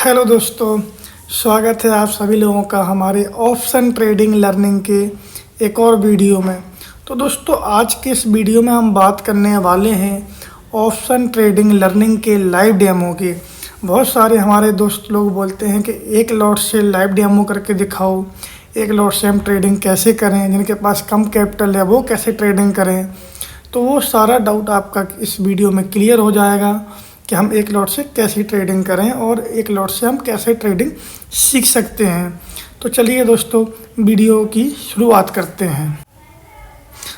Hello दोस्तों, स्वागत है आप सभी लोगों का हमारे ऑप्शन ट्रेडिंग लर्निंग के एक और वीडियो में। तो दोस्तों, आज के इस वीडियो में हम बात करने वाले हैं ऑप्शन ट्रेडिंग लर्निंग के लाइव डेमो की। बहुत सारे हमारे दोस्त लोग बोलते हैं कि एक लॉट से लाइव डेमो करके दिखाओ, एक लॉट से हम ट्रेडिंग कैसे करें, जिनके पास कम कैपिटल है वो कैसे ट्रेडिंग करें। तो वो सारा डाउट आपका इस वीडियो में क्लियर हो जाएगा कि हम एक लॉट से कैसी ट्रेडिंग करें और एक लॉट से हम कैसे ट्रेडिंग सीख सकते हैं। तो चलिए दोस्तों, वीडियो की शुरुआत करते हैं।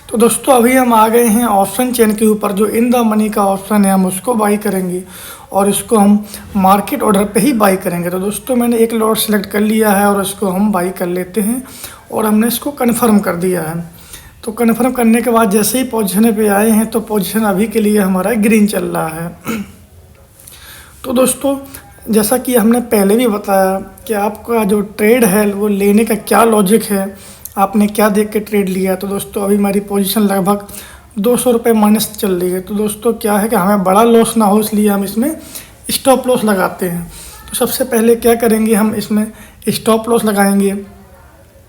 तो दोस्तों, अभी हम आ गए हैं ऑप्शन चेन के ऊपर। जो इन द मनी का ऑप्शन है हम उसको बाई करेंगे और इसको हम मार्केट ऑर्डर पे ही बाई करेंगे। तो दोस्तों, मैंने एक लॉट सेलेक्ट कर लिया है और इसको हम बाई कर लेते हैं और हमने इसको कन्फर्म कर दिया है। तो कन्फर्म करने के बाद जैसे ही पोजीशन पे आए हैं तो पोजीशन अभी के लिए हमारा ग्रीन चल रहा है। तो दोस्तों, जैसा कि हमने पहले भी बताया कि आपका जो ट्रेड है वो लेने का क्या लॉजिक है, आपने क्या देख के ट्रेड लिया। तो दोस्तों, अभी हमारी पोजीशन लगभग 200 रुपये माइनस चल रही है। तो दोस्तों, क्या है कि हमें बड़ा लॉस ना हो, इसलिए हम इसमें स्टॉप लॉस लगाते हैं। तो सबसे पहले क्या करेंगे, हम इसमें स्टॉप लॉस लगाएंगे,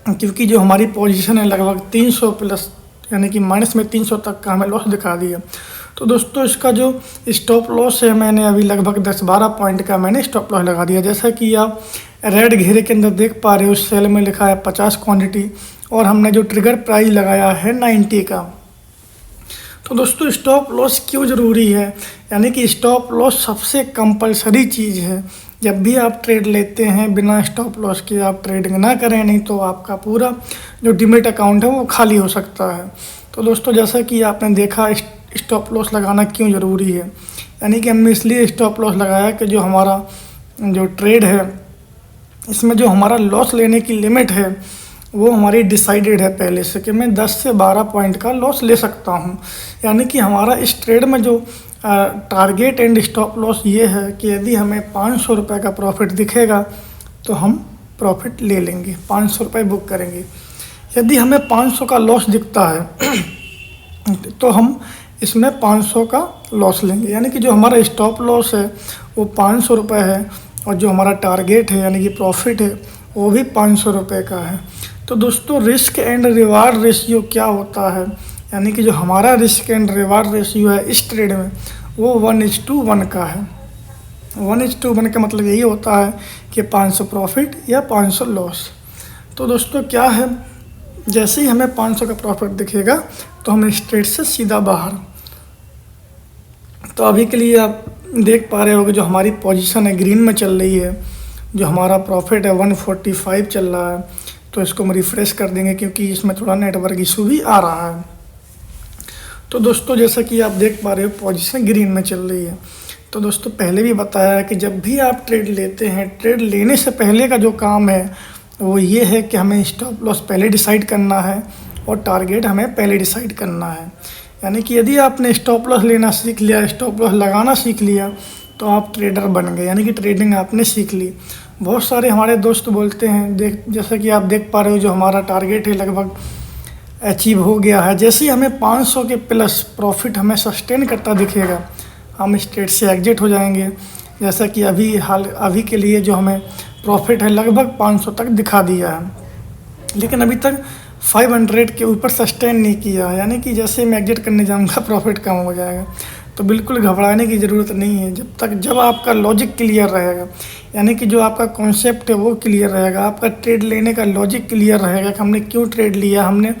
क्योंकि जो हमारी पोजीशन है लगभग 300 प्लस, यानी कि माइनस में 300 तक का हमें लॉस दिखा दिया। तो दोस्तों, इसका जो स्टॉप लॉस है मैंने अभी लगभग 10-12 पॉइंट का मैंने स्टॉप लॉस लगा दिया। जैसा कि आप रेड घेरे के अंदर देख पा रहे हो, उस सेल में लिखा है 50 क्वांटिटी और हमने जो ट्रिगर प्राइस लगाया है 90 का। तो दोस्तों, स्टॉप लॉस क्यों ज़रूरी है, यानी कि स्टॉप लॉस सबसे कंपलसरी चीज़ है। जब भी आप ट्रेड लेते हैं बिना स्टॉप लॉस के आप ट्रेडिंग ना करें, नहीं तो आपका पूरा जो डीमैट अकाउंट है वो खाली हो सकता है। तो दोस्तों, जैसा कि आपने देखा स्टॉप लॉस लगाना क्यों ज़रूरी है, यानी कि हमने इसलिए स्टॉप लॉस लगाया कि जो हमारा जो ट्रेड है इसमें जो हमारा लॉस लेने की लिमिट है वो हमारी डिसाइडेड है पहले से कि मैं 10 से 12 पॉइंट का लॉस ले सकता हूं। यानी कि हमारा इस ट्रेड में जो टारगेट एंड स्टॉप लॉस ये है कि यदि हमें 500 रुपये का प्रॉफिट दिखेगा तो हम प्रॉफिट ले लेंगे, 500 रुपये बुक करेंगे। यदि हमें 500 का लॉस दिखता है तो हम इसमें 500 का लॉस लेंगे, यानी कि जो हमारा स्टॉप लॉस है वो 500 रुपये है और जो हमारा टारगेट है यानी कि प्रॉफिट है वो भी 500 रुपये का है। तो दोस्तों, रिस्क एंड रिवार्ड रेशियो क्या होता है, यानी कि जो हमारा रिस्क एंड रिवार्ड रेशियो है इस ट्रेड में वो 1:1 का है। 1:1 का मतलब यही होता है कि 500 प्रॉफिट या 500 लॉस। तो दोस्तों, क्या है, जैसे ही हमें 500 का प्रॉफिट दिखेगा तो हम इस ट्रेड से सीधा बाहर। तो अभी के लिए आप देख पा रहे हो कि जो हमारी पोजीशन है ग्रीन में चल रही है, जो हमारा प्रॉफिट है 145 चल रहा है। तो इसको हम रिफ़्रेश कर देंगे क्योंकि इसमें थोड़ा नेटवर्क इशू भी आ रहा है। तो दोस्तों, जैसा कि आप देख पा रहे हो पोजीशन ग्रीन में चल रही है। तो दोस्तों, पहले भी बताया है कि जब भी आप ट्रेड लेते हैं, ट्रेड लेने से पहले का जो काम है वो ये है कि हमें स्टॉप लॉस पहले डिसाइड करना है और टारगेट हमें पहले डिसाइड करना है। यानी कि यदि आपने स्टॉप लॉस लेना सीख लिया, स्टॉप लॉस लगाना सीख लिया तो आप ट्रेडर बन गए, यानी कि ट्रेडिंग आपने सीख ली। बहुत सारे हमारे दोस्त बोलते हैं, जैसा कि आप देख पा रहे हो जो हमारा टारगेट है लगभग अचीव हो गया है। जैसे ही हमें 500 के प्लस प्रॉफिट हमें सस्टेन करता दिखेगा हम इस ट्रेड से एग्जिट हो जाएंगे। जैसा कि अभी के लिए जो हमें प्रॉफिट है लगभग 500 तक दिखा दिया है, लेकिन अभी तक 500 के ऊपर सस्टेन नहीं किया, यानी कि जैसे मैं एग्जिट करने जाऊंगा प्रॉफिट कम हो जाएगा। तो बिल्कुल घबराने की ज़रूरत नहीं है, जब आपका लॉजिक क्लियर रहेगा, यानी कि जो आपका कॉन्सेप्ट है वो क्लियर रहेगा, आपका ट्रेड लेने का लॉजिक क्लियर रहेगा कि हमने क्यों ट्रेड लिया। हमने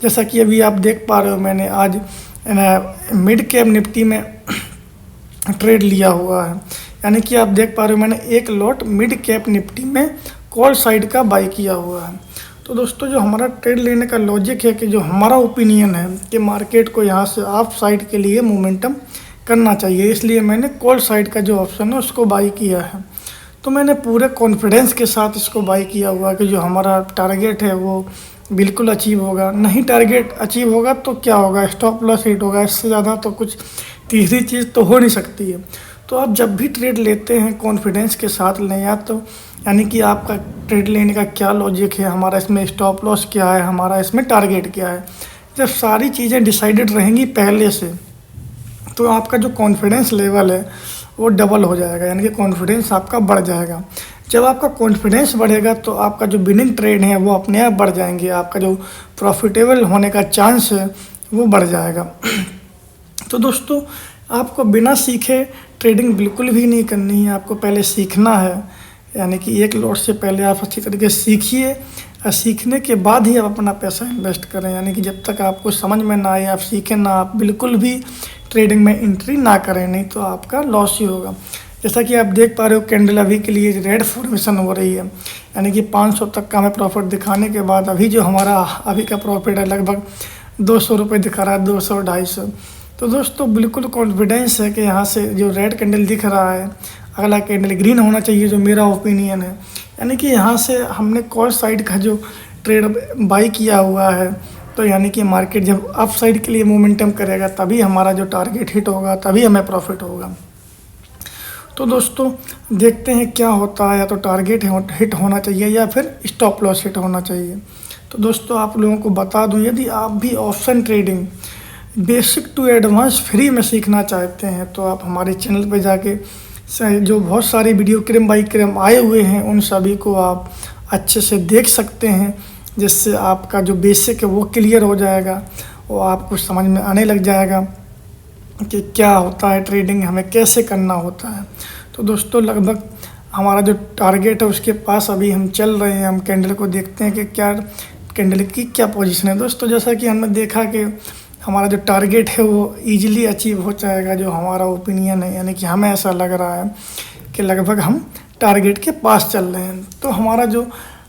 जैसा कि अभी आप देख पा रहे हो मैंने आज मिड कैप निफ्टी में ट्रेड लिया हुआ है, यानी कि आप देख पा रहे हो मैंने एक लॉट मिड कैप निफ्टी में कॉल साइड का बाई किया हुआ है। तो दोस्तों, जो हमारा ट्रेड लेने का लॉजिक है कि जो हमारा ओपिनियन है कि मार्केट को यहाँ से अप साइड के लिए मोमेंटम करना चाहिए, इसलिए मैंने कॉल साइड का जो ऑप्शन है उसको बाई किया है। तो मैंने पूरे कॉन्फिडेंस के साथ इसको बाई किया हुआ कि जो हमारा टारगेट है वो बिल्कुल अचीव होगा। नहीं टारगेट अचीव होगा तो क्या होगा, स्टॉप लॉस हिट होगा, इससे ज़्यादा तो कुछ तीसरी चीज़ तो हो नहीं सकती है। तो आप जब भी ट्रेड लेते हैं कॉन्फिडेंस के साथ लें, या तो यानी कि आपका ट्रेड लेने का क्या लॉजिक है, हमारा इसमें स्टॉप लॉस क्या है, हमारा इसमें टारगेट क्या है। जब सारी चीज़ें डिसाइडेड रहेंगी पहले से तो आपका जो कॉन्फिडेंस लेवल है वो डबल हो जाएगा, यानी कि कॉन्फिडेंस आपका बढ़ जाएगा। जब आपका कॉन्फिडेंस बढ़ेगा तो आपका जो विनिंग ट्रेड है वो अपने आप बढ़ जाएंगे, आपका जो प्रॉफिटेबल होने का चांस है वो बढ़ जाएगा। तो दोस्तों, आपको बिना सीखे ट्रेडिंग बिल्कुल भी नहीं करनी है, आपको पहले सीखना है। यानी कि एक लॉट से पहले आप अच्छी तरीके से सीखिए और सीखने के बाद ही आप अपना पैसा इन्वेस्ट करें। यानी कि जब तक आपको समझ में ना आए, आप सीखें ना, आप बिल्कुल भी ट्रेडिंग में एंट्री ना करें, नहीं तो आपका लॉस ही होगा। जैसा कि आप देख पा रहे हो, कैंडल अभी के लिए रेड फॉर्मेशन हो रही है, यानी कि 500 तक का हमें प्रॉफिट दिखाने के बाद अभी जो हमारा अभी का प्रॉफिट है लगभग 200 रुपये दिखा रहा है, 200 250। तो दोस्तों, बिल्कुल कॉन्फिडेंस है कि यहाँ से जो रेड कैंडल दिख रहा है, अगला कैंडल ग्रीन होना चाहिए, जो मेरा ओपिनियन है। यानी कि यहाँ से हमने कॉल साइड का जो ट्रेड बाई किया हुआ है, तो यानी कि मार्केट जब अप साइड के लिए मोमेंटम करेगा तभी हमारा जो टारगेट हिट होगा, तभी हमें प्रॉफिट होगा। तो दोस्तों, देखते हैं क्या होता है, या तो टारगेट हिट होना चाहिए या फिर स्टॉप लॉस हिट होना चाहिए। तो दोस्तों, आप लोगों को बता दूं, यदि आप भी option trading basic to advance free में सीखना चाहते हैं तो आप हमारे चैनल पर जाके जो बहुत सारी वीडियो क्रम बाई क्रम आए हुए हैं उन सभी को आप अच्छे से देख सकते हैं, जिससे आपका जो बेसिक है वो क्लियर हो जाएगा और आपको समझ में आने लग जाएगा कि क्या होता है ट्रेडिंग, हमें कैसे करना होता है। तो दोस्तों, लगभग हमारा जो टारगेट है उसके पास अभी हम चल रहे हैं। हम कैंडल को देखते हैं कि क्या कैंडल की क्या पोजीशन है। दोस्तों, जैसा कि हमने देखा कि हमारा जो टारगेट है वो इजीली अचीव हो जाएगा, जो हमारा ओपिनियन है, यानी कि हमें ऐसा लग रहा है कि लगभग हम टारगेट के पास चल रहे हैं। तो हमारा जो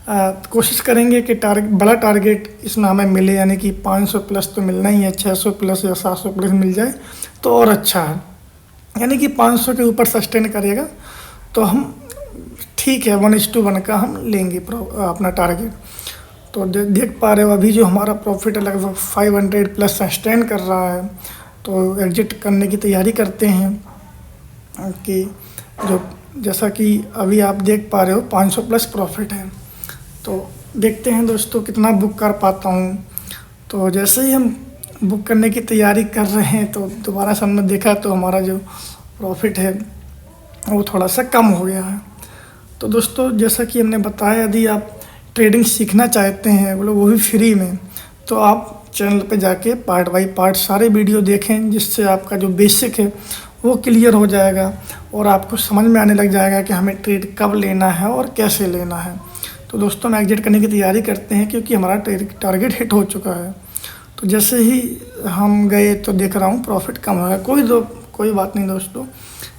कोशिश करेंगे कि बड़ा टारगेट इसमें हमें मिले, यानी कि 500 प्लस तो मिलना ही है, 600 प्लस या 700 प्लस मिल जाए तो और अच्छा है। यानी कि 500 के ऊपर सस्टेन करेगा तो हम ठीक है, 1:1 का हम लेंगे अपना टारगेट। तो देख पा रहे हो अभी जो हमारा प्रॉफिट है लगभग 500 प्लस सस्टेन कर रहा है। तो एग्जिट करने की तैयारी करते हैं कि जो जैसा कि अभी आप देख पा रहे हो 500 प्लस प्रॉफिट है। तो देखते हैं दोस्तों कितना बुक कर पाता हूँ। तो जैसे ही हम बुक करने की तैयारी कर रहे हैं तो दोबारा से हमने देखा तो हमारा जो प्रॉफिट है वो थोड़ा सा कम हो गया है। तो दोस्तों, जैसा कि हमने बताया, यदि आप ट्रेडिंग सीखना चाहते हैं वो भी फ्री में, तो आप चैनल पे जाके पार्ट बाई पार्ट सारे वीडियो देखें, जिससे आपका जो बेसिक है वो क्लियर हो जाएगा और आपको समझ में आने लग जाएगा कि हमें ट्रेड कब लेना है और कैसे लेना है। तो दोस्तों, हम एग्जिट करने की तैयारी करते हैं क्योंकि हमारा टारगेट हिट हो चुका है। तो जैसे ही हम गए तो देख रहा हूँ प्रॉफिट कम हो गया। कोई बात नहीं दोस्तों,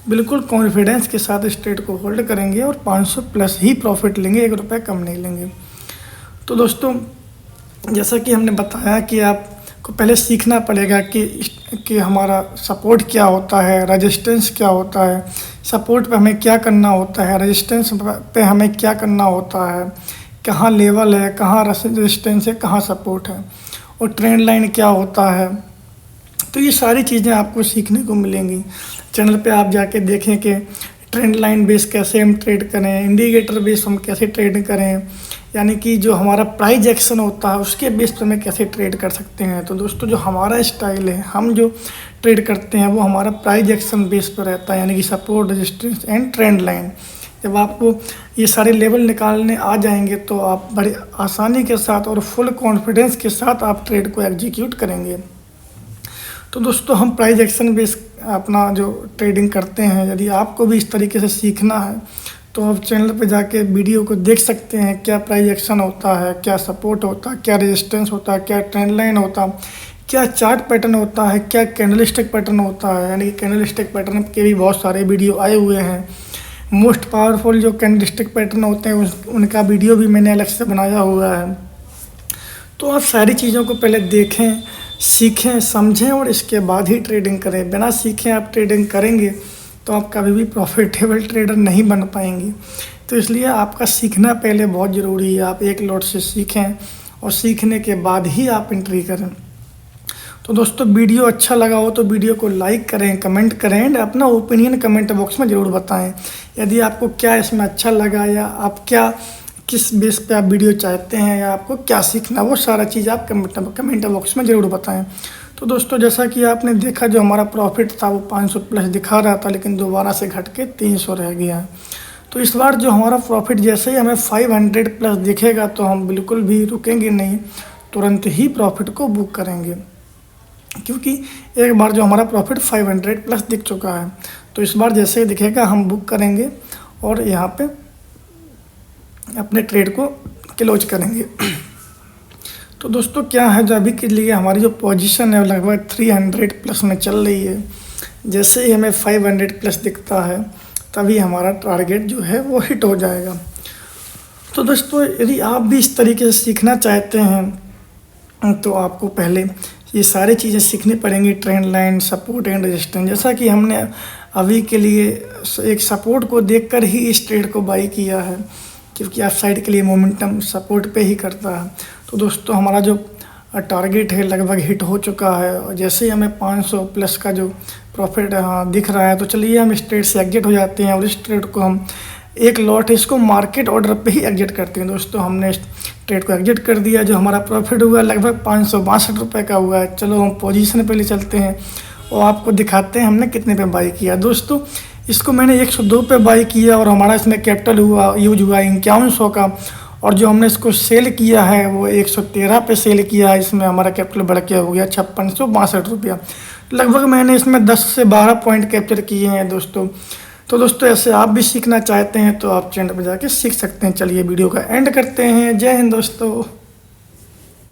बिल्कुल कॉन्फिडेंस के साथ इस ट्रेड को होल्ड करेंगे और 500 प्लस ही प्रॉफिट लेंगे, 1 रुपये कम नहीं लेंगे। तो दोस्तों, जैसा कि हमने बताया कि आपको पहले सीखना पड़ेगा कि हमारा सपोर्ट क्या होता है, रेजिस्टेंस क्या होता है, सपोर्ट पे हमें क्या करना होता है, रेजिस्टेंस पे हमें क्या करना होता है, कहाँ लेवल है, कहाँ रेजिस्टेंस है, कहाँ सपोर्ट है, और ट्रेंड लाइन क्या होता है। तो ये सारी चीज़ें आपको सीखने को मिलेंगी। चैनल पे आप जाके देखें कि ट्रेंड लाइन बेस कैसे हम ट्रेड करें, इंडिकेटर बेस हम कैसे ट्रेड करें, यानी कि जो हमारा प्राइस एक्शन होता है उसके बेस पर हमें कैसे ट्रेड कर सकते हैं। तो दोस्तों, जो हमारा स्टाइल है, हम जो ट्रेड करते हैं वो हमारा प्राइस एक्शन बेस पर रहता है, यानी कि support, resistance and trend line. जब आपको ये सारे लेवल निकालने आ जाएंगे तो आप बड़ी आसानी के साथ और फुल कॉन्फिडेंस के साथ आप ट्रेड को एग्जीक्यूट करेंगे। तो दोस्तों, हम प्राइस एक्शन बेस अपना जो ट्रेडिंग करते हैं, यदि आपको भी इस तरीके से सीखना है तो आप चैनल पे जाके वीडियो को देख सकते हैं, क्या प्राइस एक्शन होता है, क्या सपोर्ट होता है, क्या रेजिस्टेंस होता है, क्या ट्रेंड लाइन होता है, क्या चार्ट पैटर्न होता है, क्या कैंडलस्टिक पैटर्न होता है। यानी कि कैंडलस्टिक पैटर्न के भी बहुत सारे वीडियो आए हुए हैं। मोस्ट पावरफुल जो कैंडलस्टिक पैटर्न होते हैं उनका वीडियो भी मैंने अलग से बनाया हुआ है। तो आप सारी चीज़ों को पहले देखें, सीखें, समझें और इसके बाद ही ट्रेडिंग करें। बिना सीखे आप ट्रेडिंग करेंगे तो आप कभी भी प्रॉफिटेबल ट्रेडर नहीं बन पाएंगे। तो इसलिए आपका सीखना पहले बहुत ज़रूरी है। आप एक लॉट से सीखें और सीखने के बाद ही आप एंट्री करें। तो दोस्तों, वीडियो अच्छा लगा हो तो वीडियो को लाइक करें, कमेंट करें एंड अपना ओपिनियन कमेंट बॉक्स में ज़रूर बताएं। यदि आपको क्या इसमें अच्छा लगा या आप किस बेस पे आप वीडियो चाहते हैं या आपको क्या सीखना, वो सारा चीज़ आप कमेंट बॉक्स में ज़रूर बताएं। तो दोस्तों जैसा कि आपने देखा, जो हमारा प्रॉफिट था वो 500 प्लस दिखा रहा था, लेकिन दोबारा से घट के 300 रह गया है। तो इस बार जो हमारा प्रॉफिट जैसे ही हमें 500 प्लस दिखेगा तो हम बिल्कुल भी रुकेंगे नहीं, तुरंत ही प्रॉफिट को बुक करेंगे, क्योंकि एक बार जो हमारा प्रॉफिट 500 प्लस दिख चुका है। तो इस बार जैसे ही दिखेगा हम बुक करेंगे और यहाँ पे अपने ट्रेड को क्लोज करेंगे। तो दोस्तों क्या है, जो अभी के लिए हमारी जो पोजीशन है लगभग 300 प्लस में चल रही है। जैसे ही हमें 500 प्लस दिखता है तभी हमारा टारगेट जो है वो हिट हो जाएगा। तो दोस्तों यदि आप भी इस तरीके से सीखना चाहते हैं तो आपको पहले ये सारी चीज़ें सीखनी पड़ेंगी, trend line, support and resistance. जैसा कि हमने अभी के लिए एक सपोर्ट को देखकर ही इस ट्रेड को बाई किया है, क्योंकि आप साइड के लिए मोमेंटम सपोर्ट पे ही करता है। तो दोस्तों हमारा जो टारगेट है लगभग हिट हो चुका है, और जैसे ही हमें 500 प्लस का जो प्रॉफिट दिख रहा है, तो चलिए हम इस ट्रेड से एग्जिट हो जाते हैं और इस ट्रेड को हम एक लॉट है इसको मार्केट ऑर्डर पे ही एग्जिट करते हैं। दोस्तों हमने इस ट्रेड को एग्जिट कर दिया। जो हमारा प्रॉफिट हुआ लगभग 562 रुपये का हुआ है। चलो हम पोजीशन पे ले चलते हैं और आपको दिखाते हैं हमने कितने पे बाई किया। दोस्तों इसको मैंने 102 पे बाई किया और हमारा इसमें कैपिटल यूज हुआ 5100 का, और जो हमने इसको सेल किया है वो 113 पे सेल किया है। इसमें हमारा कैपिटल बढ़ के हो गया 5662 रुपया। लगभग मैंने इसमें 10 से 12 पॉइंट कैप्चर किए हैं दोस्तों। तो दोस्तों ऐसे आप भी सीखना चाहते हैं तो आप चैनल पर जाके सीख सकते हैं। चलिए वीडियो का एंड करते हैं। जय हिंद दोस्तों।